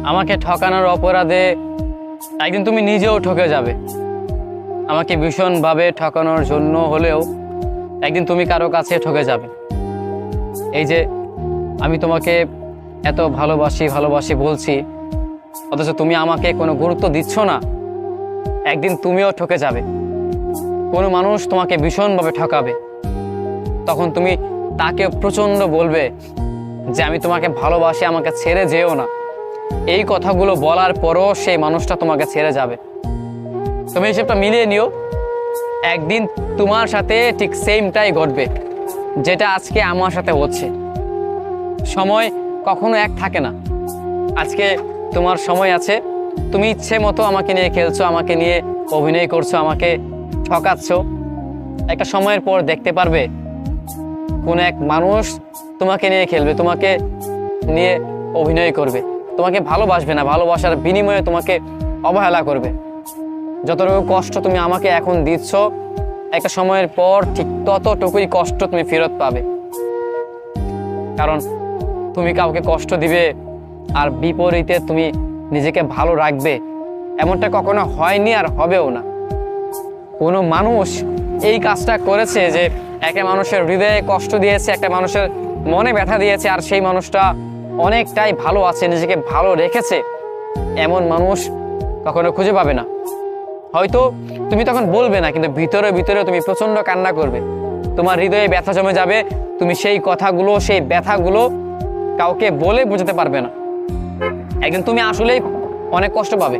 আমাকে ঠকানোর অপরাধে একদিন তুমি নিজেও ঠকে যাবে। আমাকে ভীষণভাবে ঠকানোর জন্য হলেও একদিন তুমি কারো কাছে ঠকে যাবে। এই যে আমি তোমাকে এত ভালোবাসি ভালোবাসি বলছি, অথচ তুমি আমাকে কোনো গুরুত্ব দিচ্ছ না। একদিন তুমিও ঠকে যাবে। কোনো মানুষ তোমাকে ভীষণভাবে ঠকাবে, তখন তুমি তাকে প্রচণ্ড বলবে যে আমি তোমাকে ভালোবাসি, আমাকে ছেড়ে যেও না। এই কথাগুলো বলার পরও সেই মানুষটা তোমাকে ছেড়ে যাবে। তুমি হিসেবটা মিলিয়ে নিও, একদিন তোমার সাথে ঠিক সেমটাই ঘটবে যেটা আজকে আমার সাথে হচ্ছে। সময় কখনো এক থাকে না। আজকে তোমার সময় আছে, তুমি ইচ্ছে মতো আমাকে নিয়ে খেলছো, আমাকে নিয়ে অভিনয় করছো, আমাকে ঠকাচ্ছ। একটা সময়ের পর দেখতে পারবে কোনো এক মানুষ তোমাকে নিয়ে খেলবে, তোমাকে নিয়ে অভিনয় করবে, তোমাকে ভালোবাসবে না, ভালোবাসার বিনিময়ে তোমাকে অবহেলা করবে। যতটুকু কষ্ট তুমি আমাকে এখন দিচ্ছ, একটা সময়ের পর ঠিক ততটুকুই কষ্ট তুমি ফেরত পাবে। কারণ তুমি কাউকে কষ্ট দিবে আর বিপরীতে তুমি নিজেকে ভালো রাখবে, এমনটা কখনো হয়নি আর হবেও না। কোনো মানুষ এই কাজটা করেছে যে একটা মানুষের হৃদয়ে কষ্ট দিয়েছে, একটা মানুষের মনে ব্যথা দিয়েছে, আর সেই মানুষটা অনেকটাই ভালো আছে, নিজেকে ভালো রেখেছে, এমন মানুষ কখনো খুঁজে পাবে না। হয়তো তুমি তখন বলবে না, কিন্তু ভিতরে ভিতরে তুমি প্রচণ্ড কান্না করবে, তোমার হৃদয়ে ব্যথা জমে যাবে। তুমি সেই কথাগুলো, সেই ব্যথাগুলো কাউকে বলে বোঝাতে পারবে না। একদিন তুমি আসলেই অনেক কষ্ট পাবে।